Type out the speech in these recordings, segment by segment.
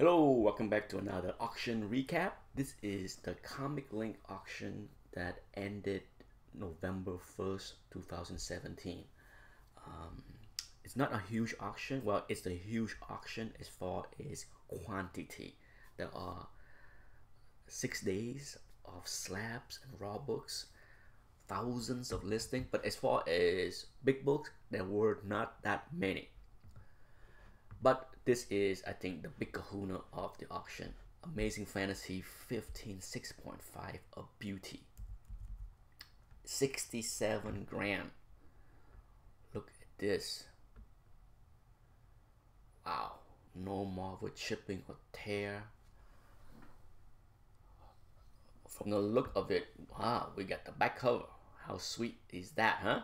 Hello, welcome back to another auction recap. This is the ComicLink auction that ended November 1st, 2017. It's not a huge auction. Well, it's a huge auction as far as quantity. There are 6 days of slabs and raw books, thousands of listings, but as far as big books, there were not that many. But this is, I think, the big kahuna of the auction. Amazing Fantasy 15 6.5, a beauty. 67 grand. Look at this. Wow. No Marvel chipping or tear. From the look of it, wow, we got the back cover. How sweet is that, huh?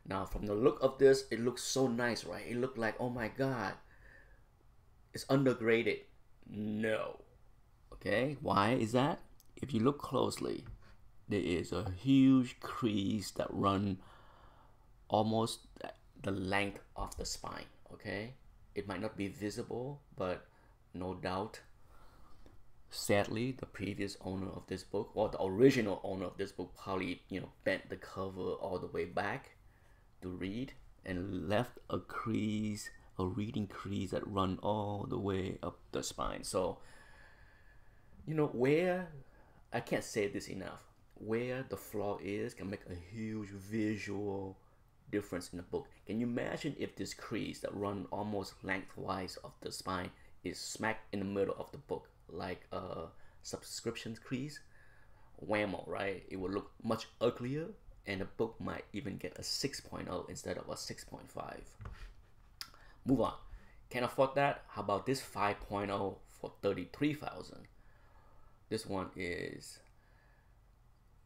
Now, from the look of this, it looks so nice, right? It looked like, oh my god, it's undergraded. No. Okay, why is that? If you look closely, there is a huge crease that run almost the length of the spine. Okay, it might not be visible, but no doubt, sadly, the previous owner of this book, or the original owner of this book, probably bent the cover all the way back to read and left a crease, a reading crease that run all the way up the spine. So where, I can't say this enough, where the flaw is can make a huge visual difference in the book. Can you imagine if this crease that run almost lengthwise of the spine is smack in the middle of the book, like a subscription crease? Whammo, right? It would look much uglier, and the book might even get a 6.0 instead of a 6.5. Move on. Can't afford that? How about this 5.0 for 33,000? This one is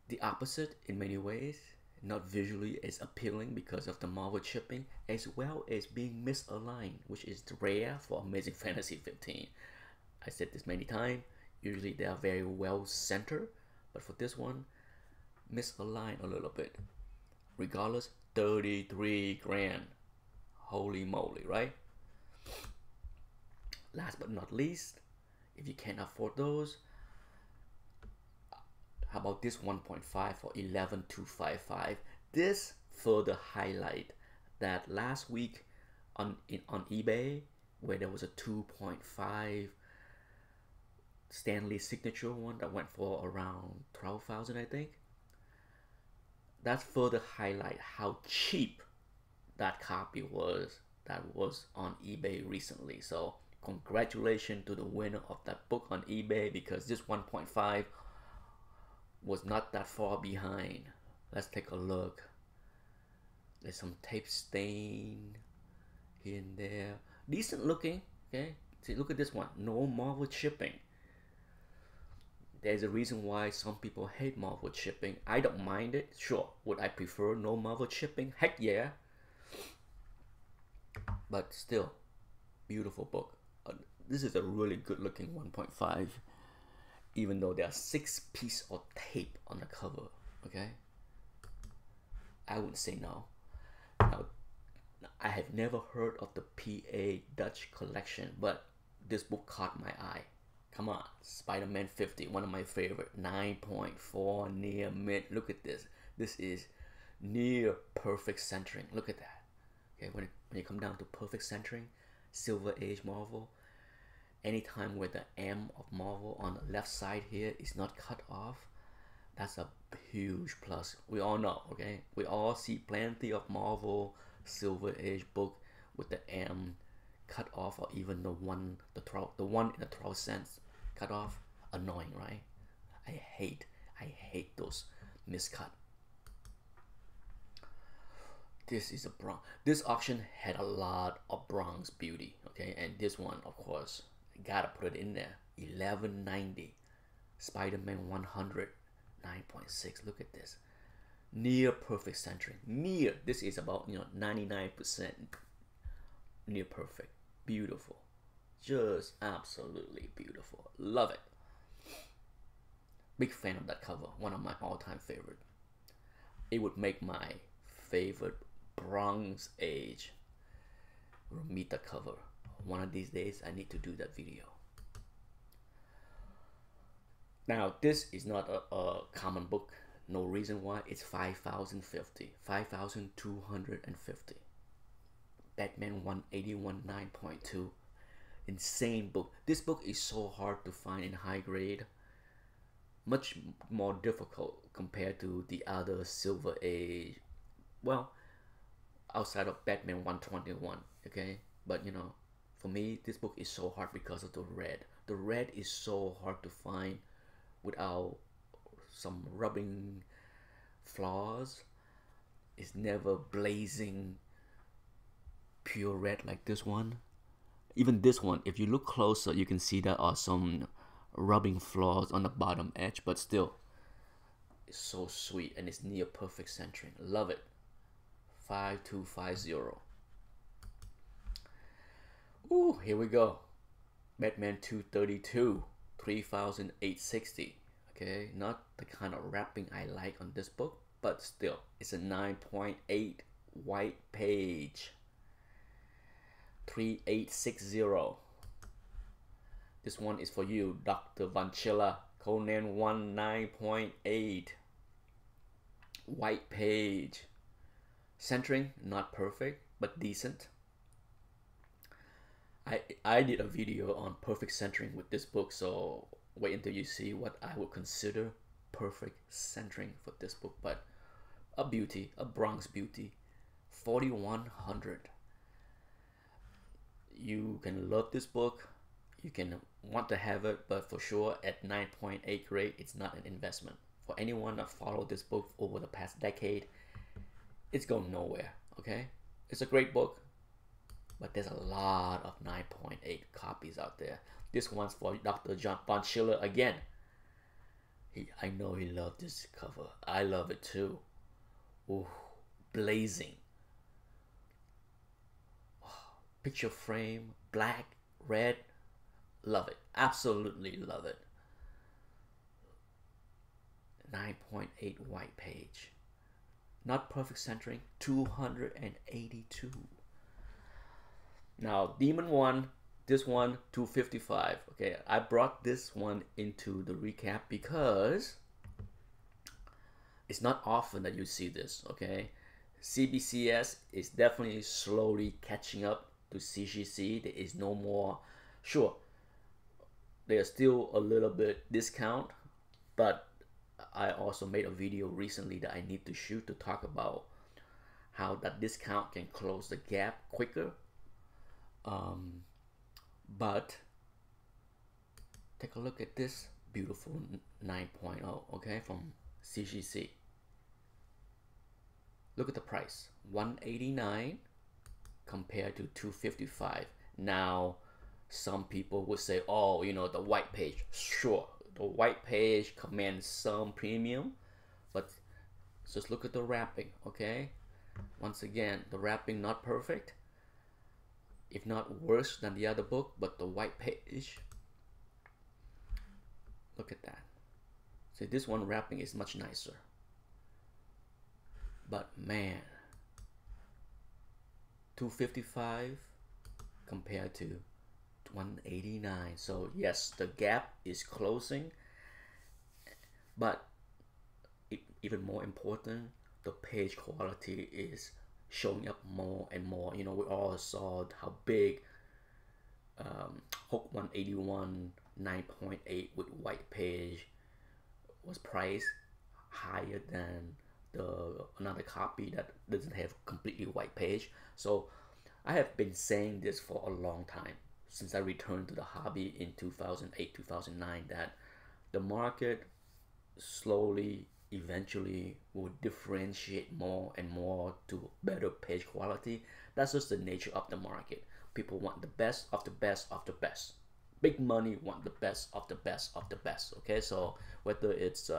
the opposite in many ways. Not visually as appealing because of the Marvel chipping, as well as being misaligned, which is rare for Amazing Fantasy 15. I said this many times. Usually they are very well centered, but for this one, misaligned a little bit. Regardless, 33 grand. Holy moly, right? Last but not least, if you can't afford those, how about this 1.5 for 11,255? This further highlight that last week on eBay, where there was a 2.5 Stanley signature one that went for around 12,000, I think. That further highlight how cheap that copy was that was on eBay recently. So congratulations to the winner of that book on eBay, because this 1.5 was not that far behind. Let's take a look. There's some tape stain here and there. Decent looking, okay? See, look at this one. No Marvel chipping. There's a reason why some people hate Marvel chipping. I don't mind it. Sure, would I prefer no Marvel chipping? Heck yeah. But still, beautiful book. This is a really good looking 1.5, even though there are 6 pieces of tape on the cover. Okay, I wouldn't say no. Now, I have never heard of the PA Dutch collection, but this book caught my eye. Come on, Spider-Man 50, one of my favorite. 9.4 near mid. Look at this. This is near perfect centering. Look at that. Okay, when you come down to perfect centering, Silver Age Marvel, anytime where the M of Marvel on the left side here is not cut off, that's a huge plus. We all know, okay? We all see plenty of Marvel Silver Age book with the M cut off, or even the one in the 12 cents cut off. Annoying, right? I hate those miscut. This is a bronze. This auction had a lot of bronze beauty, okay? And this one, of course, gotta put it in there. 1190. Spider-Man 100. 9.6. Look at this. Near perfect centering. Near. This is about 99% near perfect. Beautiful. Just absolutely beautiful. Love it. Big fan of that cover. One of my all-time favorite. It would make my favorite Bronze Age Romita cover. One of these days I need to do that video. Now this is not a common book. No reason why. It's 5,250. Batman 181 9.2. Insane book. This book is so hard to find in high grade. Much more difficult compared to the other Silver Age. Well, outside of Batman 121, okay? But you know, for me, this book is so hard because of the red. The red is so hard to find without some rubbing flaws. It's never blazing pure red like this one. Even this one, if you look closer, you can see there are some rubbing flaws on the bottom edge, but still, it's so sweet and it's near perfect centering. Love it. 5250. Ooh, here we go. Batman 232, 3,860. Okay, not the kind of wrapping I like on this book, but still, it's a 9.8 white page. 3860. This one is for you, Dr. Vanchilla. Conan 1 9.8 white page. Centering, not perfect, but decent. I did a video on perfect centering with this book, so wait until you see what I would consider perfect centering for this book. But a beauty, a Bronx beauty. 4,100. You can love this book, you can want to have it, but for sure at 9.8 grade, it's not an investment. For anyone that followed this book over the past decade, it's going nowhere, okay? It's a great book, but there's a lot of 9.8 copies out there. This one's for Dr. John Bonchilla again. I know he loved this cover. I love it too. Ooh, blazing. Picture frame, black, red. Love it. Absolutely love it. 9.8 white page. Not perfect centering. 282. Now, Demon 1, this one, 255. Okay, I brought this one into the recap because it's not often that you see this, okay? CBCS is definitely slowly catching up to CGC. There is no more, sure, there's still a little bit discount, but I also made a video recently that I need to shoot to talk about how that discount can close the gap quicker. But take a look at this beautiful 9.0, okay, from CGC. Look at the price, 189 compared to 255. Now, some people would say, oh, you know, the white page. Sure, the white page commands some premium, but just look at the wrapping, okay? Once again, the wrapping not perfect, if not worse than the other book, but the white page, look at that. See, this one wrapping is much nicer. But man, 255 compared to 189. So yes, the gap is closing, but even more important, the page quality is showing up more and more. You know, we all saw how big Hook 181 9.8 with white page was priced higher than another copy that doesn't have completely white page. So I have been saying this for a long time, since I returned to the hobby in 2008 2009, that the market slowly eventually will differentiate more and more to better page quality. That's just the nature of the market. People want the best of the best of the best. Big money want the best of the best of the best. Okay, so whether it's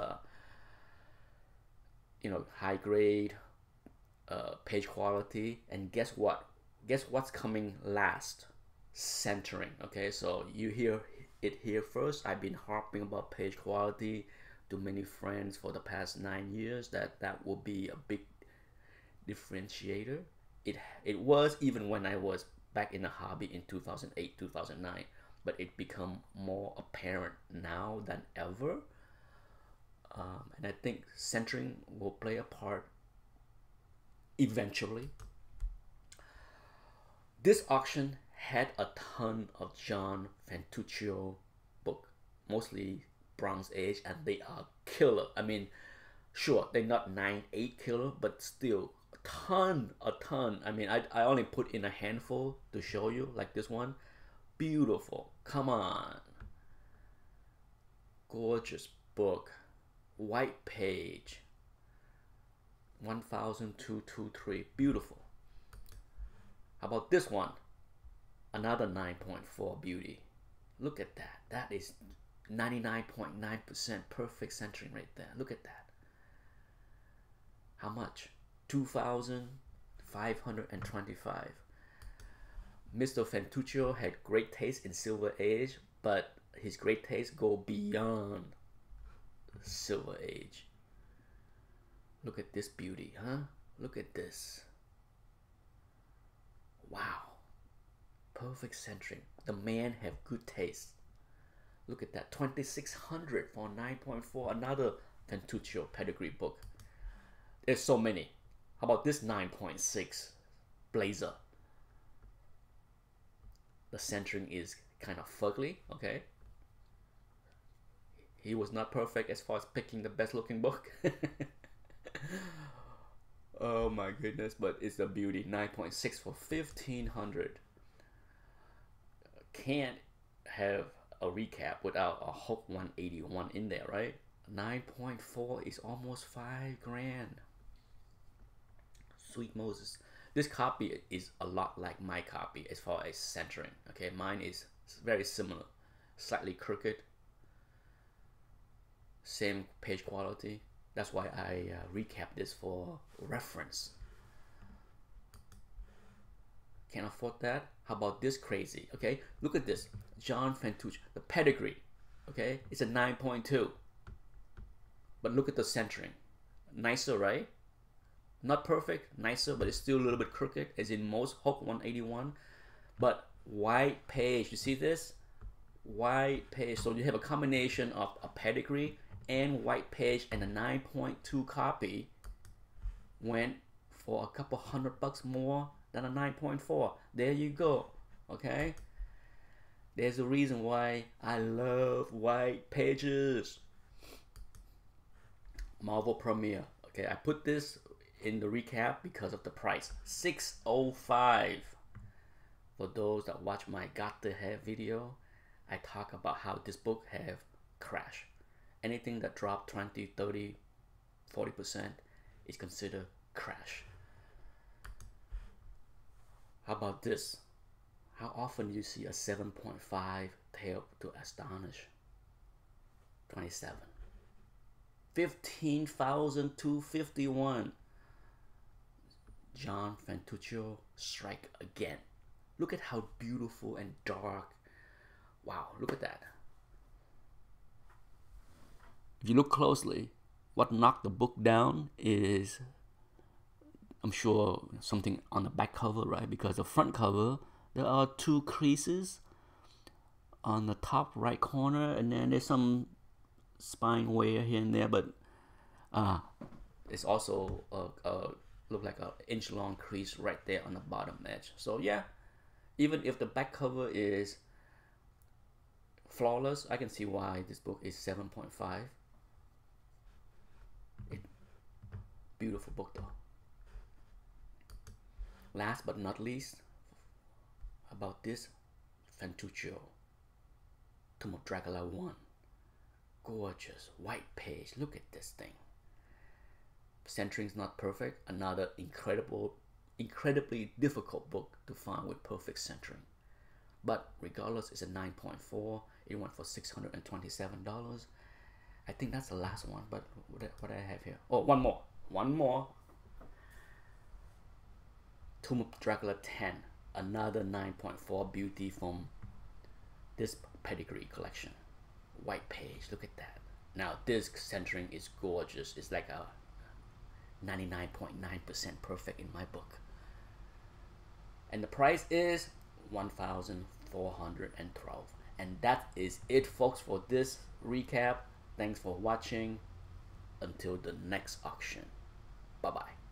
you know, high grade page quality, and guess what? Guess what's coming last? Centering. Okay, so you hear it here first. I've been harping about page quality to many friends for the past 9 years, that will be a big differentiator. It was even when I was back in the hobby in 2008 2009, but it become more apparent now than ever. And I think centering will play a part eventually. This auction had a ton of John Fentuccio book, mostly Bronze Age, and they are killer. I mean, sure, they're not 9/8 killer, but still a ton. I mean, I only put in a handful to show you, like this one. Beautiful. Come on. Gorgeous book. White page. 1,223. Beautiful. How about this one? Another 9.4 beauty. Look at that. That is 99.9% perfect centering right there. Look at that. How much? 2,525. Mr. Fentuccio had great taste in Silver Age, but his great taste go beyond Silver Age. Look at this beauty, huh? Look at this. Wow. Perfect centering. The man have good taste. Look at that. 2,600 for 9.4. Another Fentuccio Pedigree book. There's so many. How about this 9.6 Blazer? The centering is kind of fugly, okay? He was not perfect as far as picking the best looking book. Oh my goodness, but it's a beauty. 9.6 for 1,500. Can't have a recap without a Hulk 181 in there, right? 9.4 is almost 5 grand. Sweet Moses. This copy is a lot like my copy as far as centering. Okay, mine is very similar. Slightly crooked. Same page quality. That's why I recap this for reference. Can't afford that. How about this crazy? Okay, look at this. John Fentuccio, the Pedigree. Okay, it's a 9.2. But look at the centering. Nicer, right? Not perfect, nicer, but it's still a little bit crooked, as in most Hulk 181. But white page, you see this? White page. So you have a combination of a Pedigree and white page, and a 9.2 copy went for a couple $100 more than a 9.4. There you go. Okay, there's a reason why I love white pages. Marvel Premiere. Okay, I put this in the recap because of the price. $605. For those that watch my Got the Hair video, I talk about how this book have crashed. Anything that dropped 20, 30, 40% is considered crash. How about this? How often do you see a 7.5 Tale to Astonish? 27. 15,251. John Fentuccio Strike Again. Look at how beautiful and dark. Wow, look at that. If you look closely, what knocked the book down is, I'm sure, something on the back cover, right? Because the front cover, there are 2 creases on the top right corner, and then there's some spine wear here and there, but it's also look like an inch-long crease right there on the bottom edge. So yeah, even if the back cover is flawless, I can see why this book is 7.5. Beautiful book though. Last but not least, about this Fentuccio Tomb of Dracula 1. Gorgeous white page. Look at this thing. Centering's not perfect. Another incredibly difficult book to find with perfect centering. But regardless, it's a 9.4. It went for $627. I think that's the last one. But what I have here? Oh, one more. Tomb of Dracula 10. Another 9.4 beauty from this Pedigree collection. White page. Look at that. Now this centering is gorgeous. It's like a 99.9% perfect in my book. And the price is $1,412. And that is it, folks, for this recap. Thanks for watching. until the next auction. Bye bye.